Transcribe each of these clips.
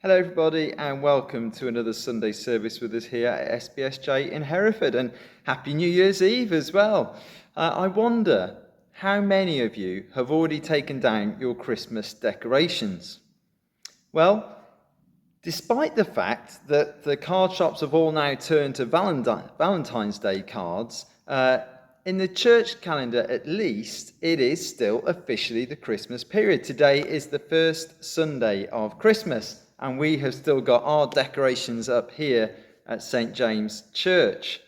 Hello everybody and welcome to another Sunday service with us here at SPSJ in Hereford, and Happy New Year's Eve as well. I wonder how many of you have already taken down your Christmas decorations. Well, despite the fact that the card shops have all now turned to Valentine's Day cards, in the church calendar at least, it is still officially the Christmas period. Today is the first Sunday of Christmas, and we have still got our decorations up here at St. James Church.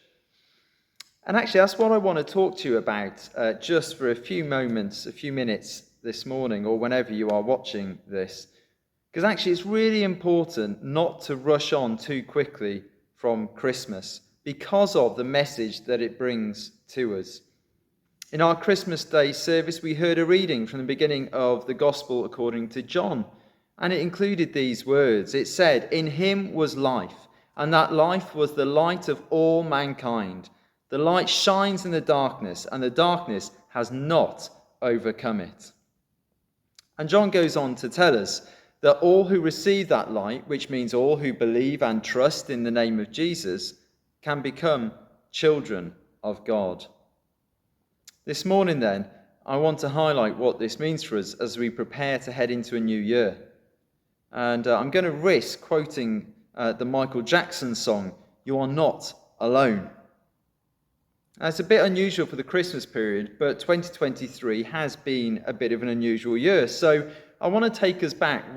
And actually, that's what I want to talk to you about just for a few minutes this morning, or whenever you are watching this. Because actually, it's really important not to rush on too quickly from Christmas because of the message that it brings to us. In our Christmas Day service, we heard a reading from the beginning of the Gospel according to John, and it included these words. It said, "In him was life, and that life was the light of all mankind. The light shines in the darkness, and the darkness has not overcome it." And John goes on to tell us that all who receive that light, which means all who believe and trust in the name of Jesus, can become children of God. This morning then, I want to highlight what this means for us as we prepare to head into a new year. And I'm going to risk quoting the Michael Jackson song, "You Are Not Alone." Now, it's a bit unusual for the Christmas period, but 2023 has been a bit of an unusual year. So I want to take us back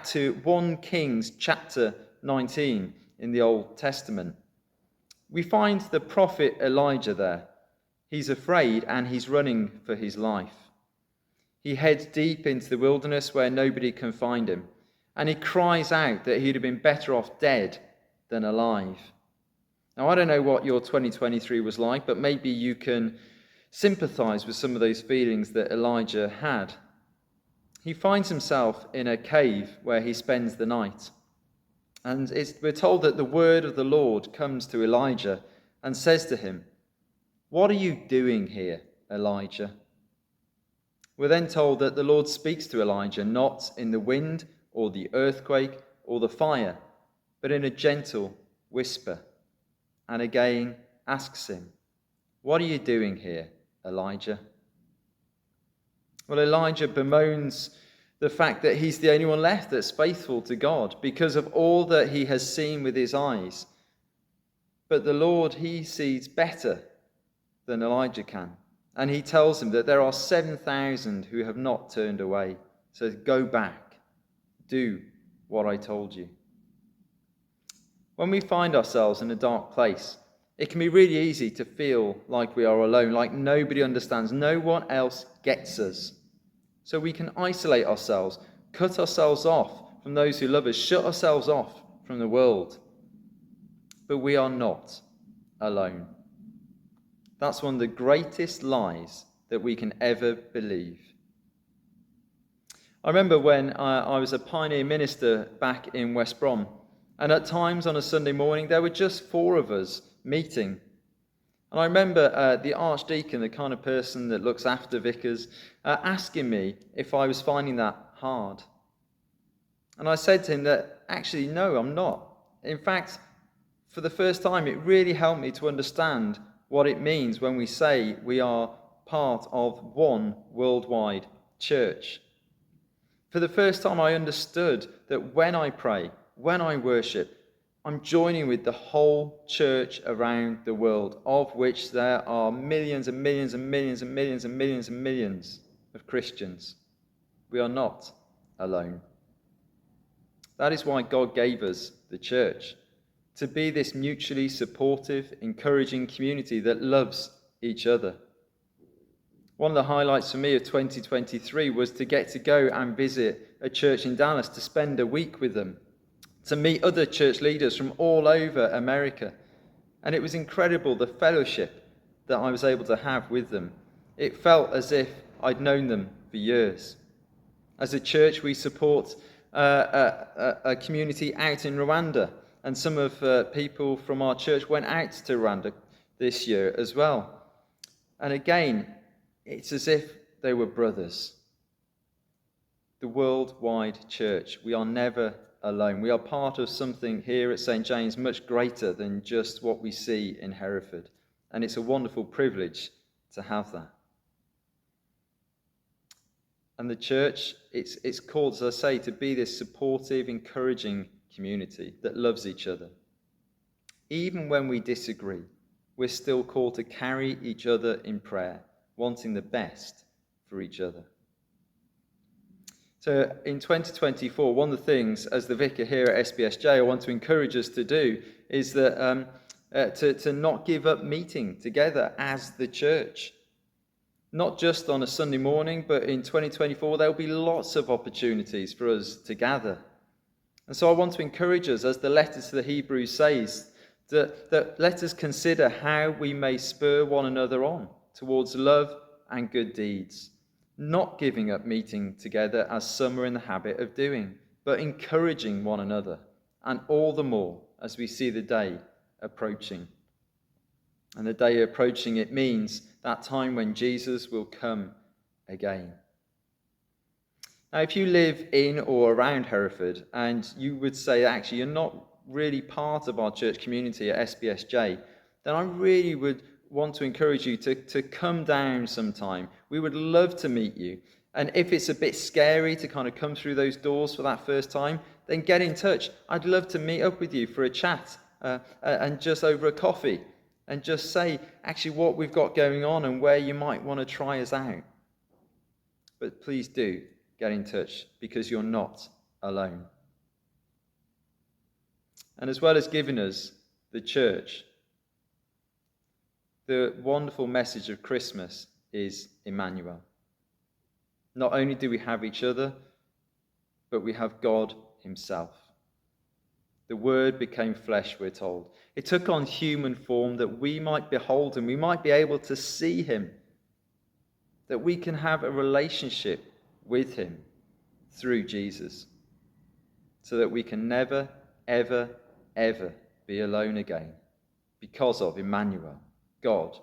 to 1 Kings chapter 19 in the Old Testament. We find the prophet Elijah there. He's afraid and he's running for his life. He heads deep into the wilderness where nobody can find him, and he cries out that he'd have been better off dead than alive. Now, I don't know what your 2023 was like, but maybe you can sympathize with some of those feelings that Elijah had. He finds himself in a cave where he spends the night. And we're told that the word of the Lord comes to Elijah and says to him, "What are you doing here, Elijah?" We're then told that the Lord speaks to Elijah not in the wind or the earthquake or the fire, but in a gentle whisper. And again asks him, "What are you doing here, Elijah?" Well, Elijah bemoans the fact that he's the only one left that's faithful to God because of all that he has seen with his eyes. But the Lord, he sees better than Elijah can. And he tells him that there are 7,000 who have not turned away. So go back, do what I told you. When we find ourselves in a dark place, it can be really easy to feel like we are alone, like nobody understands, no one else gets us. So we can isolate ourselves, cut ourselves off from those who love us, shut ourselves off from the world. But we are not alone. That's one of the greatest lies that we can ever believe. I remember when I was a pioneer minister back in West Brom, and at times on a Sunday morning there were just 4 of us meeting. And I remember the archdeacon, the kind of person that looks after vicars, asking me if I was finding that hard. And I said to him that actually, no, I'm not. In fact, for the first time, it really helped me to understand what it means when we say we are part of one worldwide church. For the first time, I understood that when I pray, when I worship, I'm joining with the whole church around the world, of which there are millions and millions and millions and millions and millions and millions of Christians. We are not alone. That is why God gave us the church, to be this mutually supportive, encouraging community that loves each other. One of the highlights for me of 2023 was to get to go and visit a church in Dallas, to spend a week with them, to meet other church leaders from all over America. And it was incredible, the fellowship that I was able to have with them. It felt as if I'd known them for years. As a church, we support a community out in Rwanda, and some of people from our church went out to Rwanda this year as well. And again, it's as if they were brothers. The worldwide church. We are never alone. We are part of something here at St. James much greater than just what we see in Hereford. And it's a wonderful privilege to have that. And the church, it's called, as I say, to be this supportive, encouraging community that loves each other. Even when we disagree, we're still called to carry each other in prayer, wanting the best for each other. So in 2024, one of the things as the vicar here at SPSJ I want to encourage us to do is that to not give up meeting together as the church. Not just on a Sunday morning, but in 2024 there will be lots of opportunities for us to gather. And so I want to encourage us, as the letter to the Hebrews says, that let us consider how we may spur one another on towards love and good deeds. Not giving up meeting together as some are in the habit of doing, but encouraging one another, and all the more as we see the day approaching. And the day approaching, it means that time when Jesus will come again. Now, if you live in or around Hereford and you would say, actually, you're not really part of our church community at SPSJ, then I really would want to encourage you to come down sometime. We would love to meet you. And if it's a bit scary to kind of come through those doors for that first time, then get in touch. I'd love to meet up with you for a chat and just over a coffee and just say actually what we've got going on and where you might want to try us out. But please do get in touch because you're not alone. And as well as giving us the church, the wonderful message of Christmas is Emmanuel. Not only do we have each other, but we have God himself. The Word became flesh, we're told. It took on human form that we might behold him, we might be able to see him, that we can have a relationship with him through Jesus, so that we can never, ever, ever be alone again because of Emmanuel, God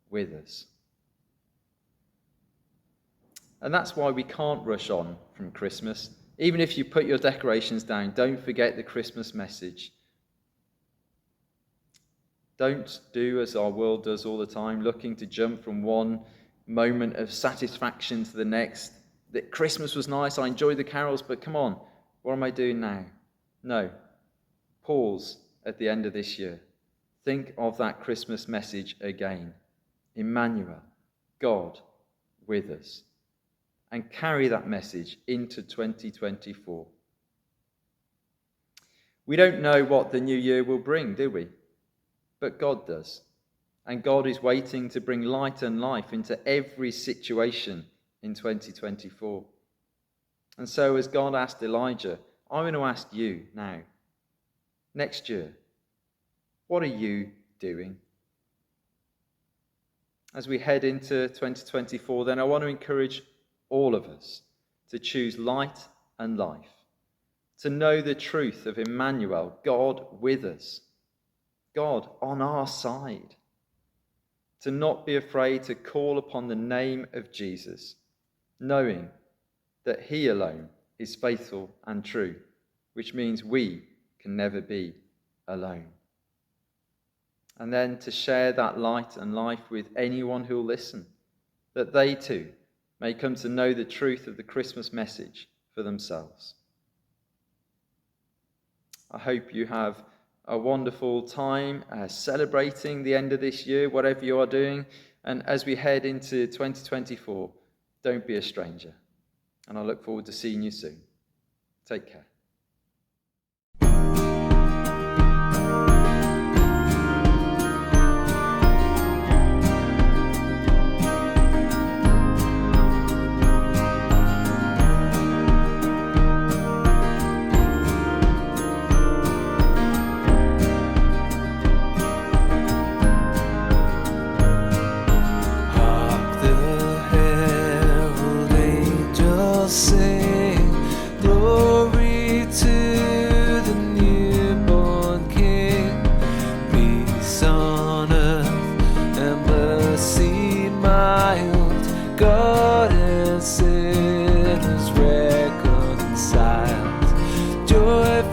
with us. And that's why we can't rush on from Christmas. Even if you put your decorations down, don't forget the Christmas message. Don't do as our world does all the time, looking to jump from one moment of satisfaction to the next. That Christmas was nice, I enjoyed the carols, but come on, what am I doing now? No. Pause at the end of this year. Think of that Christmas message again. Emmanuel, God with us. And carry that message into 2024. We don't know what the new year will bring, do we? But God does. And God is waiting to bring light and life into every situation in 2024. And so as God asked Elijah, I'm going to ask you now, next year, what are you doing? As we head into 2024, then I want to encourage all of us to choose light and life, to know the truth of Emmanuel, God with us, God on our side, to not be afraid to call upon the name of Jesus, knowing that he alone is faithful and true, which means we can never be alone. And then to share that light and life with anyone who'll listen, that they too may come to know the truth of the Christmas message for themselves. I hope you have a wonderful time celebrating the end of this year, whatever you are doing. And as we head into 2024, don't be a stranger. And I look forward to seeing you soon. Take care. Sing glory to the newborn King, peace on earth and mercy mild, God and sinners reconciled, joy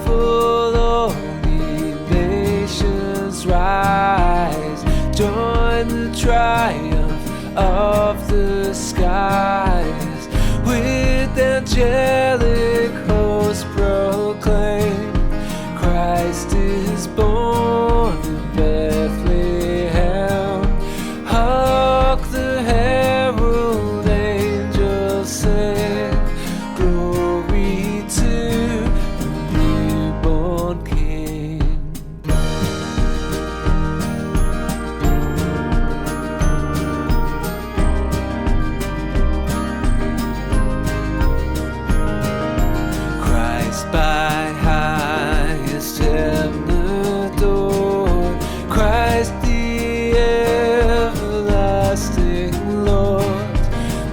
of the skies, with angelic hosts proclaim, Christ is born in Bethlehem. Hark the herald angels sing, glory to the newborn King. Christ by highest heaven adored, Christ the everlasting Lord.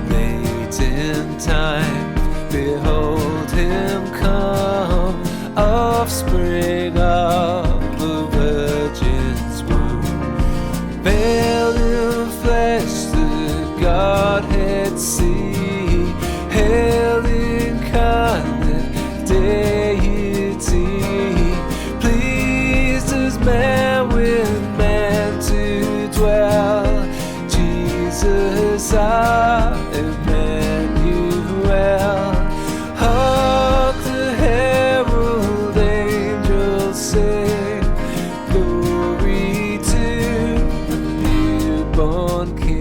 Late in time, behold him come, offspring of a virgin's womb. Veiled in flesh, the Godhead see, hail incarnate deity, pleased as man with man to dwell, Jesus our Emmanuel. Hark the herald angels sing, glory to the newborn King.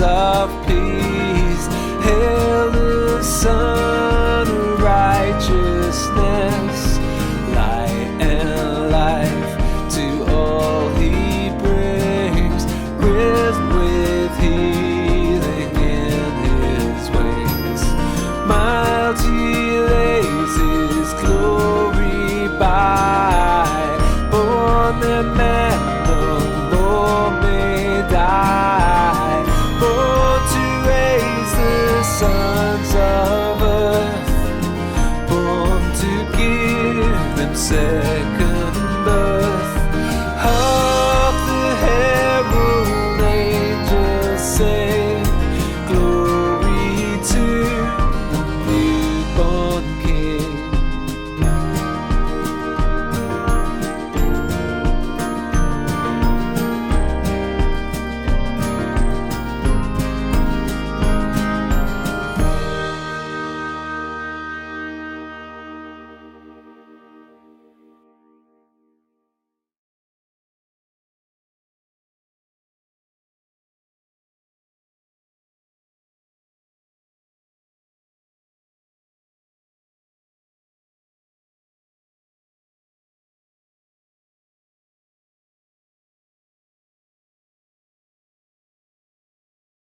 Of peace, hail the Son of righteousness, light and life to all he brings, risen with healing in his wings. Mild he lays his glory by, born that man no more may die, born to raise the sons of earth, born to give them second